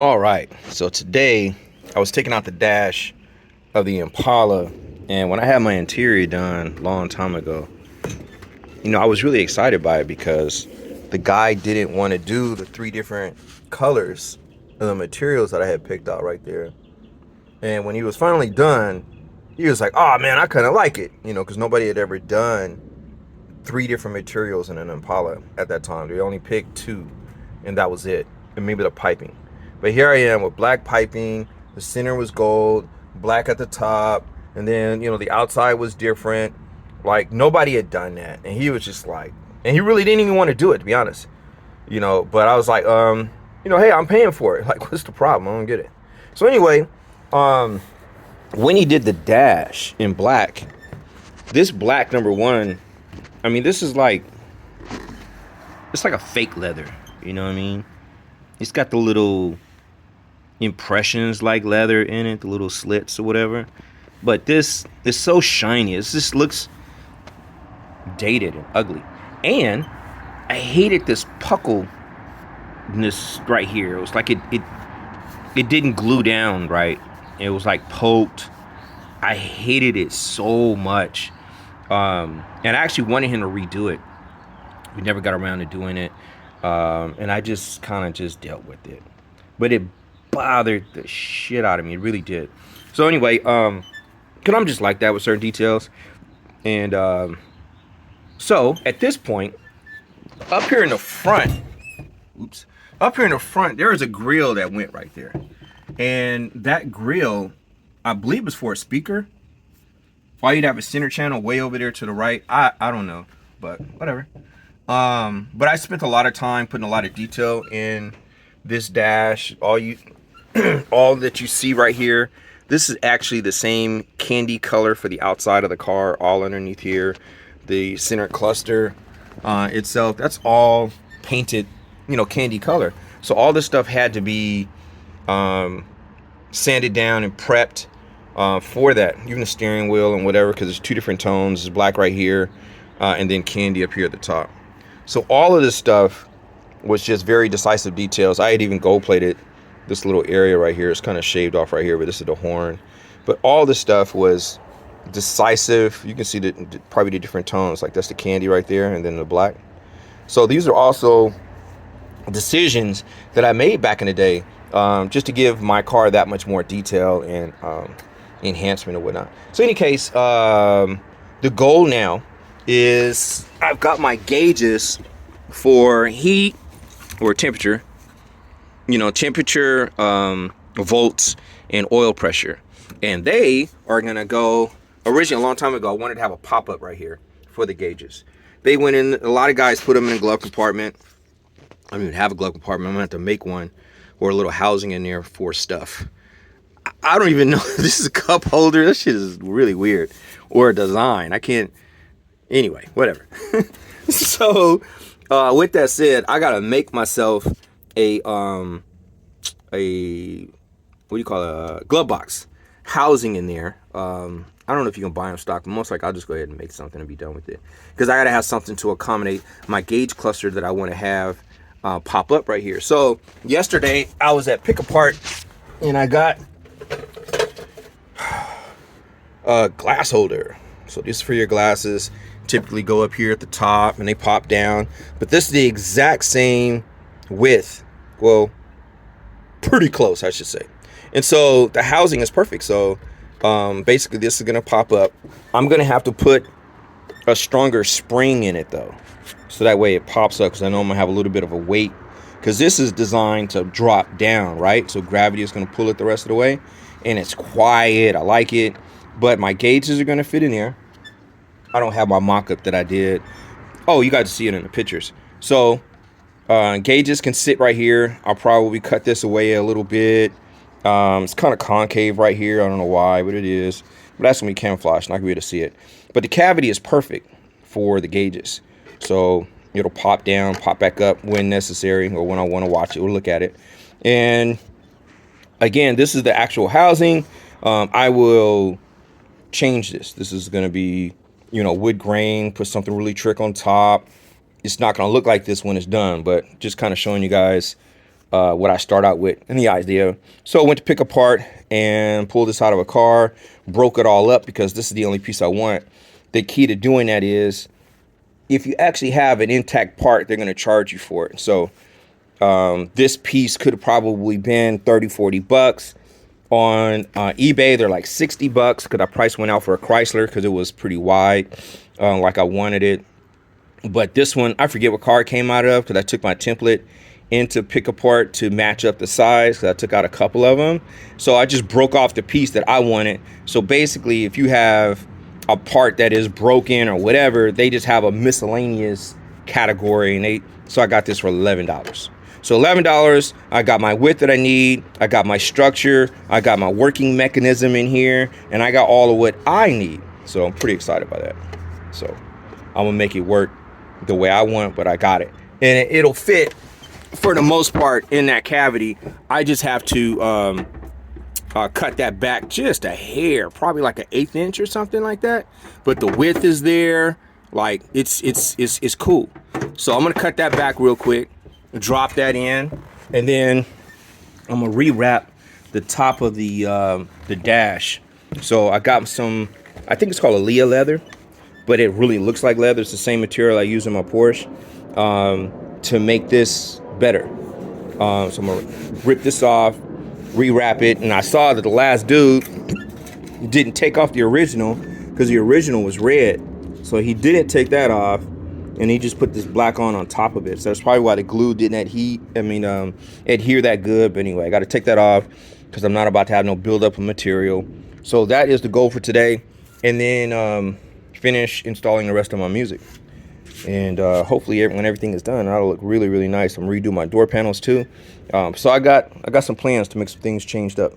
All right, so today I was taking out the dash of the Impala, and when I had my interior done a long time ago, I was really excited by it because the guy didn't want to do the three different colors of the materials that I had picked out right there. And when he was finally done, he was like, "Oh man, I kind of like it," because nobody had ever done three different materials in an Impala at that time. They only picked two, and that was it, and maybe the piping. But here I am with black piping. The center was gold, black at the top, and then the outside was different. Like nobody had done that, and he was just like, and he really didn't even want to do it, to be honest. But I was like, hey, I'm paying for it. Like, what's the problem? I don't get it. So anyway, um, when he did the dash in black, this black number one, I mean, this is like, it's like a fake leather. You know what I mean? It's got the little impressions like leather in it, the little slits or whatever. But this is so shiny. It just looks dated and ugly. And I hated this puckleness right here. It was like it didn't glue down right. It was like poked. I hated it so much. And I actually wanted him to redo it. We never got around to doing it. And I just kind of just dealt with it. But it bothered the shit out of me. It really did. So anyway, cause I'm just like that with certain details. And so at this point, up here in the front, oops, up here in the front, there is a grill that went right there. And that grill, I believe, was for a speaker. Why you'd have a center channel way over there to the right, I don't know, but whatever. But I spent a lot of time putting a lot of detail in this dash. All that you see right here, this is actually the same candy color for the outside of the car, all underneath here. The center cluster itself, that's all painted, candy color. So all this stuff had to be sanded down and prepped for that. Even the steering wheel and whatever, because there's two different tones. There's black right here, and then candy up here at the top. So all of this stuff was just very decisive details. I had even gold plated this little area right here. It's kind of shaved off right here, but this is the horn. But all this stuff was decisive. You can see probably the different tones. Like that's the candy right there, and then the black. So these are also decisions that I made back in the day, just to give my car that much more detail and enhancement and whatnot. So in any case, the goal now is I've got my gauges for heat or temperature, temperature, volts, and oil pressure. And they are going to go, originally a long time ago, I wanted to have a pop-up right here for the gauges. They went in, a lot of guys put them in a glove compartment. I don't even have a glove compartment. I'm going to have to make one, or a little housing in there for stuff. I don't even know if this is a cup holder. This shit is really weird. Or a design. I can't. Anyway, whatever. So, with that said, I gotta make myself a what do you call it? A glove box housing in there. I don't know if you can buy them stock, but most likely I'll just go ahead and make something and be done with it. Because I gotta have something to accommodate my gauge cluster that I want to have pop up right here. So yesterday I was at Pick Apart and I got a glass holder. So this is for your glasses. Typically go up here at the top and they pop down, but this is the exact same width. Well, pretty close, I should say. And so the housing is perfect. So basically this is gonna pop up. I'm gonna have to put a stronger spring in it though, so that way it pops up, because I know I'm gonna have a little bit of a weight, because this is designed to drop down, right? So gravity is gonna pull it the rest of the way, and it's quiet. I like it, but my gauges are gonna fit in there. I don't have my mock-up that I did. Oh, you got to see it in the pictures. So gauges can sit right here. I'll probably cut this away a little bit. It's kind of concave right here. I don't know why, but it is. But that's going to be camouflage, not going to be able to see it. But the cavity is perfect for the gauges. So it'll pop down, pop back up when necessary, or when I want to watch it or look at it. And again, this is the actual housing. I will change this. This is going to be, wood grain, put something really trick on top. It's not going to look like this when it's done, but just kind of showing you guys what I start out with and the idea. So I went to pick apart and pull this out of a car, broke it all up because this is the only piece I want. The key to doing that is if you actually have an intact part, they're going to charge you for it. So this piece could have probably been 30-40 bucks. On eBay, they're like 60 bucks because I price went out for a Chrysler because it was pretty wide, like I wanted it. But this one, I forget what car it came out of because I took my template into pick apart to match up the size because I took out a couple of them. So I just broke off the piece that I wanted. So basically, if you have a part that is broken or whatever, they just have a miscellaneous category, and so I got this for $11. So $11, I got my width that I need, I got my structure, I got my working mechanism in here, and I got all of what I need. So I'm pretty excited by that. So I'm gonna make it work the way I want, but I got it. And it'll fit for the most part in that cavity. I just have to cut that back just a hair, probably like an 1/8 inch or something like that. But the width is there, like it's cool. So I'm gonna cut that back real quick, drop that in, and then I'm gonna rewrap the top of the dash. So I got some, I think it's called a Leah leather, but it really looks like leather. It's the same material I use in my Porsche to make this better. So I'm gonna rip this off, rewrap it, and I saw that the last dude didn't take off the original because the original was red. So he didn't take that off, and he just put this black on top of it. So that's probably why the glue didn't adhere that good. But anyway, I got to take that off because I'm not about to have no buildup of material. So that is the goal for today, and then finish installing the rest of my music. And hopefully when everything is done, that'll look really, really nice. I'm redoing my door panels too. So I got some plans to make some things changed up.